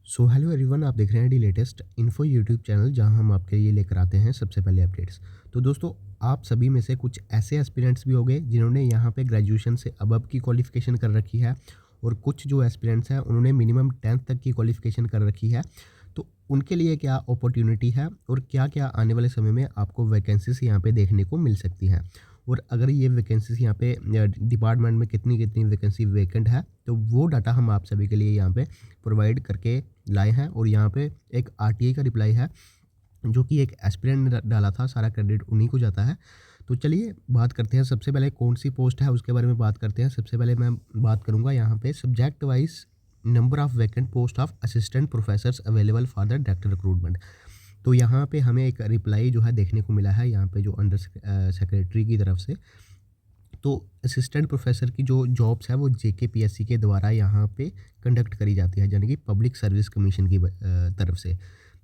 So hello everyone, आप देख रहे हैं D latest info YouTube channel, जहां हम आपके लिए लेकर आते हैं सबसे पहले अपडेट्स। तो दोस्तों, आप सभी में से कुछ ऐसे एस्पिरेंट्स भी होंगे जिन्होंने यहां पे ग्रेजुएशन से अबव की क्वालिफिकेशन कर रखी है, और कुछ जो एस्पिरेंट्स हैं उन्होंने मिनिमम 10th तक की क्वालिफिकेशन कर रखी है। तो उनके लिए क्या अपॉर्चुनिटी है और क्या क्या आने वाले समय में आपको वैकेंसीज यहाँ पे देखने को मिल सकती हैं, और अगर ये वैकेंसीज यहाँ पे डिपार्टमेंट में कितनी कितनी वैकेंसी वैकेंट है, तो वो डाटा हम आप सभी के लिए यहाँ पे प्रोवाइड करके लाए हैं। और यहाँ पे एक आरटीआई का रिप्लाई है जो कि एक एस्पिरेंट ने डाला था, सारा क्रेडिट उन्हीं को जाता है। तो चलिए बात करते हैं, सबसे पहले कौन सी पोस्ट है उसके बारे में बात करते हैं। सबसे पहले मैं बात करूँगा यहाँ पे subject wise number of vacant post of assistant professors available for the director recruitment. तो यहाँ पे हमें एक रिप्लाई जो है देखने को मिला है यहाँ पे जो अंडर सेक्रेटरी की तरफ से। तो असिस्टेंट प्रोफेसर की जो जॉब्स है वो जेकेपीएससी के द्वारा यहाँ पे कंडक्ट करी जाती है, यानी कि पब्लिक सर्विस कमीशन की तरफ से।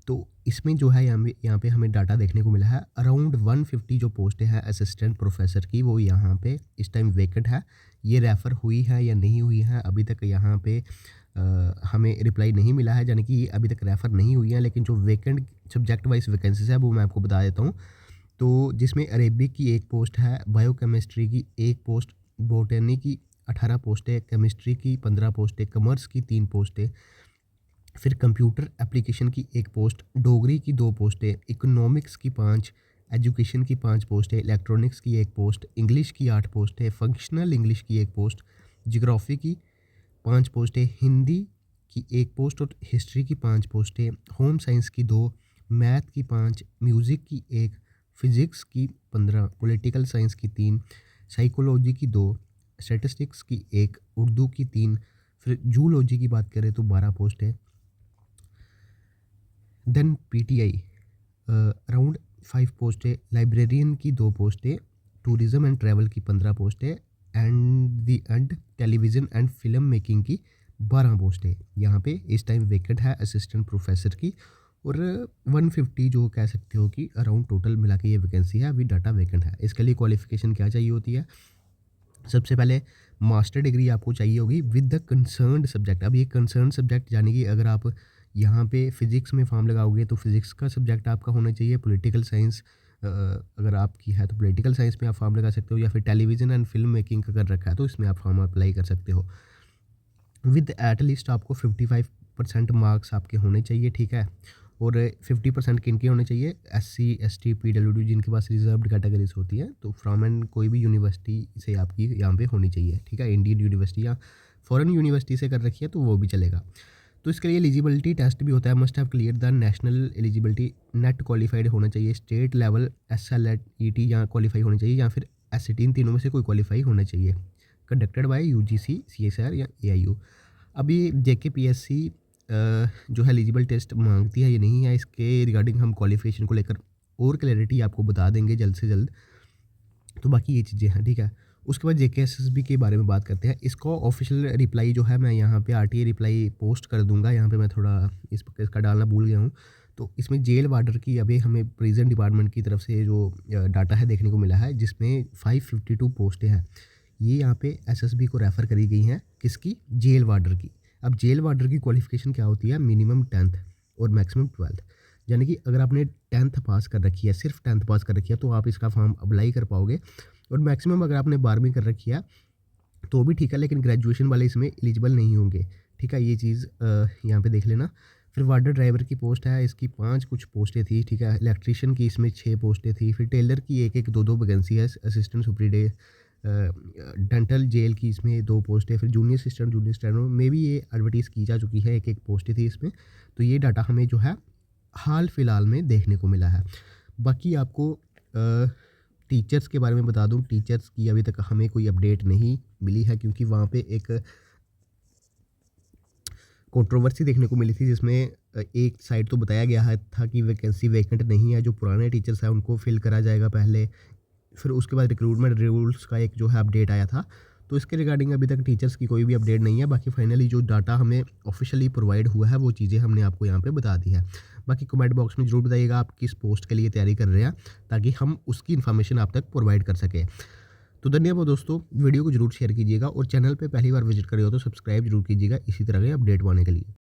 तो इसमें जो है यहाँ पे हमें डाटा देखने को मिला है, अराउंड 150 जो पोस्टें हैं असिस्टेंट प्रोफेसर की, वो यहाँ पे इस टाइम वेकेंट है। ये रेफ़र हुई है या नहीं हुई है, अभी तक यहाँ पे हमें रिप्लाई नहीं मिला है, यानी कि ये अभी तक रेफ़र नहीं हुई है। लेकिन जो वेकेंट सब्जेक्ट वाइज वैकेंसीज है वो मैं आपको बता देता हूँ। तो जिसमें अरेबिक की एक पोस्ट है, बायोकेमिस्ट्री की एक पोस्ट, बॉटनी की 18 पोस्टें, केमिस्ट्री की 15 पोस्टें, कॉमर्स की 3 पोस्टें, फिर कंप्यूटर एप्लीकेशन की एक पोस्ट, डोगरी की 2 पोस्टें, इकोनॉमिक्स की 5, एजुकेशन की 5 पोस्टें, इलेक्ट्रॉनिक्स की 1 पोस्ट, इंग्लिश की 8 पोस्टें, फंक्शनल इंग्लिश की 1 पोस्ट, ज्योग्राफी की 5 पोस्टें, हिंदी की 1 पोस्ट और हिस्ट्री की 5 पोस्टें, होम साइंस की 2, मैथ की 5, म्यूज़िक की 1, फिज़िक्स की 15, पॉलिटिकल साइंस की 3, साइकोलॉजी की 2, स्टैटिस्टिक्स की 1, उर्दू की 3, फिर जूलॉजी की बात करें तो 12 पोस्ट है। देन पीटीआई अराउंड 5 पोस्ट है, लाइब्रेरियन की 2 पोस्ट है, टूरिज़्म एंड ट्रैवल की 15 पोस्ट है, and television and film making की 12 पोस्ट है। यहाँ पे इस टाइम वेकेंट है असिस्टेंट प्रोफेसर की, और 150 जो कह सकते हो कि अराउंड टोटल मिला के ये वैकेंसी है, अभी डाटा वेकेंट है। इसके लिए क्वालिफिकेशन क्या चाहिए होती है? सबसे पहले मास्टर डिग्री आपको चाहिए होगी विद द कंसर्न्ड सब्जेक्ट। अब ये कंसर्न सब्जेक्ट यानी कि अगर आप यहाँ पे फिज़िक्स में फॉर्म लगाओगे तो फिज़िक्स का सब्जेक्ट आपका होना चाहिए, पॉलिटिकल साइंस अगर आपकी है तो पॉलिटिकल साइंस में आप फॉर्म लगा सकते हो, या फिर टेलीविज़न एंड फिल्म मेकिंग का कर रखा है तो इसमें आप फॉर्म अप्लाई कर सकते हो। विद एट लीस्ट आपको 55% मार्क्स आपके होने चाहिए, ठीक है। और 50% किनके होने चाहिए? एससी एसटी पीडब्ल्यूडी, जिनके पास रिजर्व्ड कैटेगरीज होती है, तो फ्रॉम एंड कोई भी यूनिवर्सिटी से आपकी यहाँ पे होनी चाहिए, ठीक है। इंडियन यूनिवर्सिटी या फॉरेन यूनिवर्सिटी से कर रखी है तो वो भी चलेगा। तो इसके लिए एलिजिबिलिटी टेस्ट भी होता है, must have clear the national eligibility, net qualified होना चाहिए, स्टेट लेवल SLET या क्वालिफाई होनी चाहिए, या फिर SCT, इन तीनों में से कोई क्वालिफाई होना चाहिए। कंडक्टेड बाय यूजीसी, CSIR या AIU। अभी JKPSC जो है एलिजिबल टेस्ट मांगती है, ये नहीं है, इसके रिगार्डिंग हम क्वालिफिकेशन को लेकर और क्लैरिटी आपको बता देंगे जल्द से जल्द। तो बाकी ये चीज़ें हैं, ठीक है। उसके बाद JKSSB के बारे में बात करते हैं। इसको ऑफिशियल रिप्लाई जो है मैं यहाँ पे RTA रिप्लाई पोस्ट कर दूंगा। यहाँ पे मैं थोड़ा इसका डालना भूल गया हूँ। तो इसमें जेल वार्डर की अभी हमें प्रिजन डिपार्टमेंट की तरफ से जो डाटा है देखने को मिला है, जिसमें 552 पोस्टें हैं। ये यहाँ पे SSB को रेफ़र करी गई हैं, किसकी? जेल वार्डर की। अब जेल वार्डर की क्वालिफिकेशन क्या होती है? मिनिमम 10th और मैक्सिमम 12th। यानी कि अगर आपने 10th पास कर रखी है, सिर्फ 10th पास कर रखी है, तो आप इसका फॉर्म अप्लाई कर पाओगे। और मैक्सिमम अगर आपने 12वीं कर रखी है तो भी ठीक है, लेकिन ग्रेजुएशन वाले इसमें एलिजिबल नहीं होंगे, ठीक है। ये चीज़ यहाँ पे देख लेना। फिर वार्डर ड्राइवर की पोस्ट है, इसकी 5 कुछ पोस्टें थी, ठीक है। इलेक्ट्रीशियन की इसमें 6 पोस्टें थी। फिर टेलर की 1-1 2-2 वैकेंसी है। असिस्टेंट सुपरिटेंडेंट डेंटल जेल की इसमें 2 पोस्टें। फिर जूनियर असिस्टेंट, जूनियर स्टेनो में भी ये एडवर्टाइज़ की जा चुकी है, 1-1 पोस्टें थी इसमें। तो ये डाटा हमें जो है हाल फिलहाल में देखने को मिला है। बाकी आपको टीचर्स के बारे में बता दूं, टीचर्स की अभी तक हमें कोई अपडेट नहीं मिली है, क्योंकि वहाँ पे एक कंट्रोवर्सी देखने को मिली थी, जिसमें एक साइड तो बताया गया है था कि वैकेंसी वैकेंट नहीं है, जो पुराने टीचर्स हैं उनको फिल करा जाएगा पहले। फिर उसके बाद रिक्रूटमेंट रूल्स का एक जो है अपडेट आया था। तो इसके रिगार्डिंग अभी तक टीचर्स की कोई भी अपडेट नहीं है। बाकी फाइनली जो डाटा हमें ऑफिशियली प्रोवाइड हुआ है वो चीज़ें हमने आपको यहाँ पे बता दी है। बाकी कमेंट बॉक्स में ज़रूर बताइएगा आप किस पोस्ट के लिए तैयारी कर रहे हैं, ताकि हम उसकी इन्फॉर्मेशन आप तक प्रोवाइड कर सकें। तो धन्यवाद दोस्तों, वीडियो को जरूर शेयर कीजिएगा, और चैनल पे पहली बार विजिट कर रहे हो तो सब्सक्राइब जरूर कीजिएगा इसी तरह के अपडेट पाने के लिए।